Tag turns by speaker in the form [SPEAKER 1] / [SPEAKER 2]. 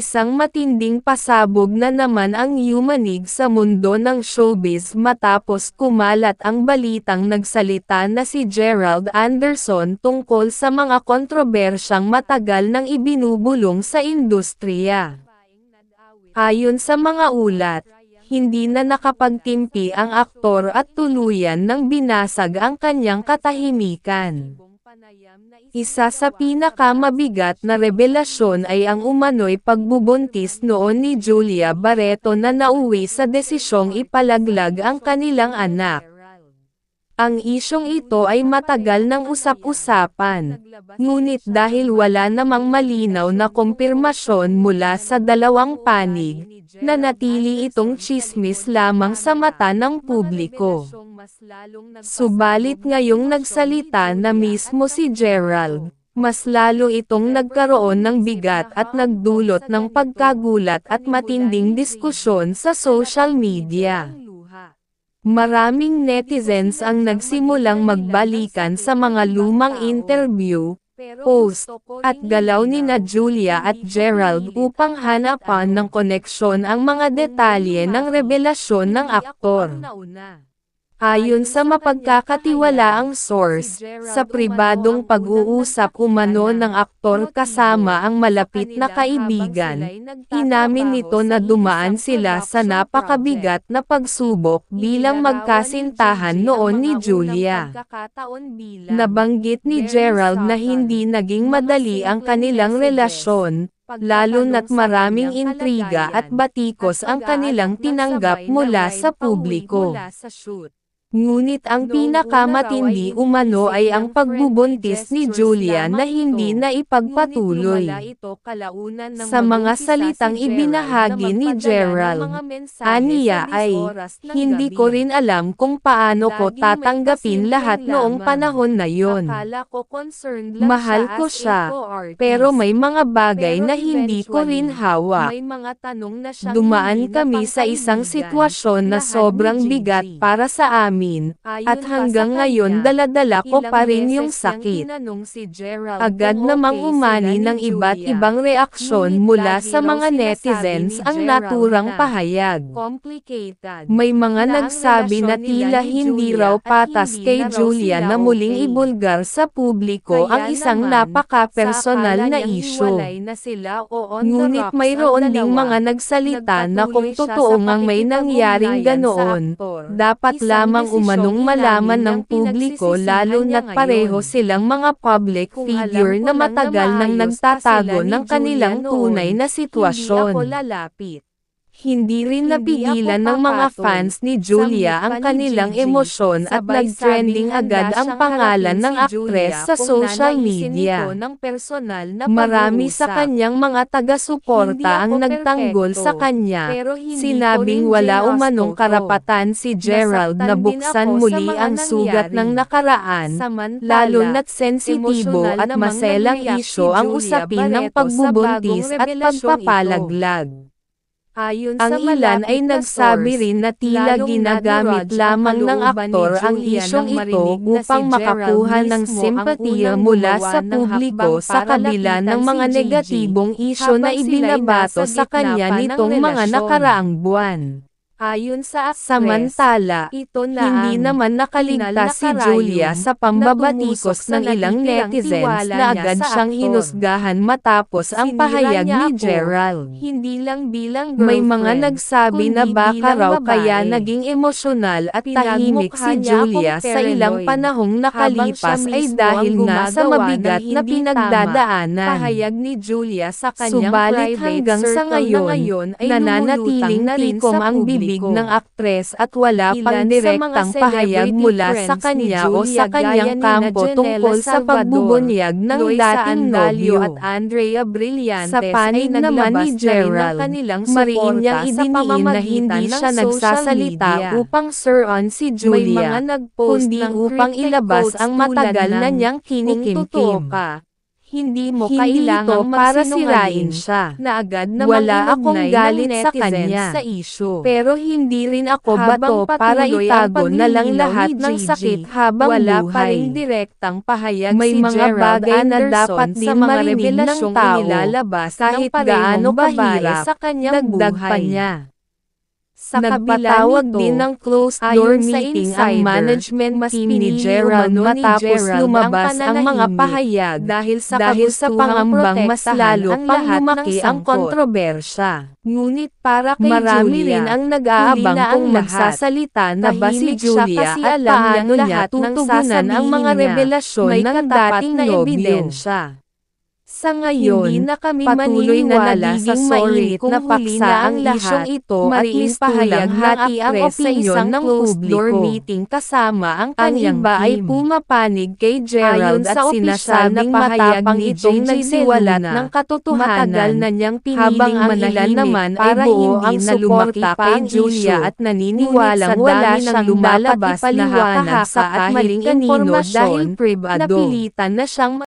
[SPEAKER 1] Isang matinding pasabog na naman ang yumanig sa mundo ng showbiz matapos kumalat ang balitang nagsalita na si Gerald Anderson tungkol sa mga kontrobersyang matagal nang ibinubulong sa industriya. Ayon sa mga ulat, hindi na nakapagtimpi ang aktor at tuluyan nang binasag ang kanyang katahimikan. Isa sa pinakamabigat na revelasyon ay ang umano'y pagbubuntis noon ni Julia Barreto na nauwi sa desisyong ipalaglag ang kanilang anak. Ang isyong ito ay matagal nang usap-usapan, ngunit dahil wala namang malinaw na kumpirmasyon mula sa dalawang panig, nanatili itong tsismis lamang sa mata ng publiko. Subalit ngayong nagsalita na mismo si Gerald, mas lalo itong nagkaroon ng bigat at nagdulot ng pagkagulat at matinding diskusyon sa social media. Maraming netizens ang nagsimulang magbalikan sa mga lumang interview, post, at galaw nina Julia at Gerald upang hanapan ng koneksyon ang mga detalye ng revelasyon ng aktor. Ayon sa mapagkakatiwalaang source, sa pribadong pag-uusap umano ng aktor kasama ang malapit na kaibigan, inamin nito na dumaan sila sa napakabigat na pagsubok bilang magkasintahan noon ni Julia. Nabanggit ni Gerald na hindi naging madali ang kanilang relasyon, lalo na't maraming intriga at batikos ang kanilang tinanggap mula sa publiko. Ngunit ang pinakamatindi umano ay ang pagbubuntis ni Julia na hindi na ipagpatuloy. Sa mga salitang ibinahagi ni Gerald, aniya ay, "Hindi ko rin alam kung paano ko tatanggapin lahat noong panahon na yon. Mahal ko siya, pero may mga bagay na hindi ko rin hawak. Dumaan kami sa isang sitwasyon na sobrang bigat para sa amin. At hanggang ngayon dala-dala ko pa rin yung sakit." Agad namang umani ng iba't ibang reaksyon mula sa mga netizens ang naturang pahayag. May mga nagsabi na tila hindi raw patas kay Julia na muling ibulgar sa publiko ang isang napaka-personal na isyu. Ngunit mayroon ding mga nagsalita na kung totoo ngang may nangyaring ganoon, dapat lamang umanong malaman ng publiko lalo na't pareho silang mga public figure na matagal nang nagtatago ng kanilang tunay na sitwasyon. Hindi rin napigilan ng mga fans ni Julia ang kanilang emosyon at nag-trending agad ang pangalan ng aktres sa social media. Marami sa kanyang mga taga-suporta ang nagtanggol sa kanya, sinabing wala umanong karapatan si Gerald na buksan muli ang sugat ng nakaraan, lalo na't sensitibo at maselang isyu ang usapin ng pagbubuntis at pagpapalaglag. Ang ilan ay nagsabi rin na tila ginagamit lamang ng aktor ang isyong ito upang makakuha ng simpatiya mula sa publiko sa kabila ng mga negatibong isyu na ibinabato sa kanya nitong mga nakaraang buwan. Samantala, hindi naman nakaligtas si Julia sa pambabatikos ng ilang netizens na agad siyang hinusgahan matapos ang pahayag ni Gerald. May mga nagsabi na baka raw kaya naging emosyonal at tahimik si Julia sa ilang panahong nakalipas ay dahil nga sa mabigat na pinagdadaanan. Subalit hanggang sa ngayon, nananatiling tikom ang bibig ng aktres at wala pang direktang pahayag mula sa kanya o sa kanyang kampo tungkol sa pagbubunyag ng dating nobyo. Sa panig naman ni Gerald, mariin niyang idiniin na hindi siya nagsasalita upang sir-on si Julia, kundi upang ilabas ang matagal na niyang kinikimkim. Hindi mo
[SPEAKER 2] Hindi
[SPEAKER 1] kailangang
[SPEAKER 2] ito para
[SPEAKER 1] magsinungaling
[SPEAKER 2] sirain siya.
[SPEAKER 1] na agad na
[SPEAKER 2] Wala akong
[SPEAKER 1] manginugnay
[SPEAKER 2] galit
[SPEAKER 1] ng
[SPEAKER 2] sa
[SPEAKER 1] netizens
[SPEAKER 2] kanya.
[SPEAKER 1] sa issue.
[SPEAKER 2] Pero hindi rin ako
[SPEAKER 1] Habang
[SPEAKER 2] bato para
[SPEAKER 1] patuloy ang
[SPEAKER 2] itago na lang
[SPEAKER 1] paglilinaw
[SPEAKER 2] lahat
[SPEAKER 1] ni
[SPEAKER 2] ng
[SPEAKER 1] Gigi,
[SPEAKER 2] sakit habang
[SPEAKER 1] wala
[SPEAKER 2] buhay.
[SPEAKER 1] pa ring direktang pahayag
[SPEAKER 2] May
[SPEAKER 1] si
[SPEAKER 2] mga
[SPEAKER 1] Gerald
[SPEAKER 2] bagay na
[SPEAKER 1] Anderson
[SPEAKER 2] dapat
[SPEAKER 1] sa
[SPEAKER 2] din
[SPEAKER 1] mga
[SPEAKER 2] marinig ng
[SPEAKER 1] revelasyong
[SPEAKER 2] tao,
[SPEAKER 1] inilalabas ng
[SPEAKER 2] kahit
[SPEAKER 1] parehong
[SPEAKER 2] gaano
[SPEAKER 1] babae
[SPEAKER 2] kahirap,
[SPEAKER 1] sa kanyang
[SPEAKER 2] dagdag pa
[SPEAKER 1] buhay.
[SPEAKER 2] niya.
[SPEAKER 1] Sa kabila
[SPEAKER 2] Nagpatawag
[SPEAKER 1] nito,
[SPEAKER 2] din ng closed-door
[SPEAKER 1] ayon sa
[SPEAKER 2] meeting ang
[SPEAKER 1] insider,
[SPEAKER 2] management
[SPEAKER 1] mas
[SPEAKER 2] team ni
[SPEAKER 1] pinili
[SPEAKER 2] Gerald
[SPEAKER 1] umano ni
[SPEAKER 2] matapos
[SPEAKER 1] Gerald
[SPEAKER 2] lumabas
[SPEAKER 1] ang
[SPEAKER 2] ang mga
[SPEAKER 1] pananahimik
[SPEAKER 2] pahayag
[SPEAKER 1] dahil sa
[SPEAKER 2] pangambang
[SPEAKER 1] pangambang
[SPEAKER 2] mas lalo
[SPEAKER 1] ang
[SPEAKER 2] pang
[SPEAKER 1] lahat ng
[SPEAKER 2] lumaki ang
[SPEAKER 1] sangkot.
[SPEAKER 2] kontrobersya.
[SPEAKER 1] Ngunit para kay
[SPEAKER 2] Marami
[SPEAKER 1] Julia,
[SPEAKER 2] rin ang
[SPEAKER 1] huli
[SPEAKER 2] nag-aabang
[SPEAKER 1] na
[SPEAKER 2] kung
[SPEAKER 1] ang lahat.
[SPEAKER 2] magsasalita na ba si
[SPEAKER 1] Tahimik siya
[SPEAKER 2] Julia
[SPEAKER 1] kasi
[SPEAKER 2] at
[SPEAKER 1] alam
[SPEAKER 2] paano
[SPEAKER 1] niyang
[SPEAKER 2] niya
[SPEAKER 1] lahat ng
[SPEAKER 2] tutugunan ang mga
[SPEAKER 1] sasabihin niya,
[SPEAKER 2] revelasyon
[SPEAKER 1] may
[SPEAKER 2] ng
[SPEAKER 1] katapat
[SPEAKER 2] dating
[SPEAKER 1] na
[SPEAKER 2] nobyo.
[SPEAKER 1] ebidensya.
[SPEAKER 2] Sa ngayon,
[SPEAKER 1] Hindi na kami
[SPEAKER 2] patuloy na
[SPEAKER 1] maniniwala sa
[SPEAKER 2] nagiging
[SPEAKER 1] sorry
[SPEAKER 2] mainit
[SPEAKER 1] kung
[SPEAKER 2] na
[SPEAKER 1] huli
[SPEAKER 2] paksa
[SPEAKER 1] na
[SPEAKER 2] ang
[SPEAKER 1] ang
[SPEAKER 2] isyong
[SPEAKER 1] lahat,
[SPEAKER 2] ito at
[SPEAKER 1] mariing
[SPEAKER 2] mistulang
[SPEAKER 1] pahayag ng
[SPEAKER 2] hati ang
[SPEAKER 1] aktres sa
[SPEAKER 2] opinyon
[SPEAKER 1] isang
[SPEAKER 2] ng
[SPEAKER 1] closed-door
[SPEAKER 2] publiko.
[SPEAKER 1] meeting kasama ang
[SPEAKER 2] Ang
[SPEAKER 1] kanyang
[SPEAKER 2] iba ay
[SPEAKER 1] team.
[SPEAKER 2] pumapanig kay Gerald
[SPEAKER 1] Ayon
[SPEAKER 2] at
[SPEAKER 1] sa opisyal na
[SPEAKER 2] sinasabing
[SPEAKER 1] pahayag
[SPEAKER 2] matapang
[SPEAKER 1] ni
[SPEAKER 2] itong
[SPEAKER 1] Gigi
[SPEAKER 2] nagsiwalat
[SPEAKER 1] Luna,
[SPEAKER 2] ng katotohanan,
[SPEAKER 1] matagal na niyang
[SPEAKER 2] habang
[SPEAKER 1] piniling
[SPEAKER 2] ang ilan
[SPEAKER 1] manahimik
[SPEAKER 2] naman ay
[SPEAKER 1] para
[SPEAKER 2] buo
[SPEAKER 1] hindi
[SPEAKER 2] ang
[SPEAKER 1] na lumaki
[SPEAKER 2] suporta
[SPEAKER 1] pa
[SPEAKER 2] kay
[SPEAKER 1] ang
[SPEAKER 2] Julia
[SPEAKER 1] issue.
[SPEAKER 2] at naniniwalang
[SPEAKER 1] Ngunit sa
[SPEAKER 2] wala
[SPEAKER 1] dami ng
[SPEAKER 2] siyang dapat
[SPEAKER 1] lumalabas na
[SPEAKER 2] ipaliwanag sa
[SPEAKER 1] haka-haka at
[SPEAKER 2] kahit
[SPEAKER 1] maling
[SPEAKER 2] kanino
[SPEAKER 1] impormasyon,
[SPEAKER 2] dahil pribado.
[SPEAKER 1] napilitan na siyang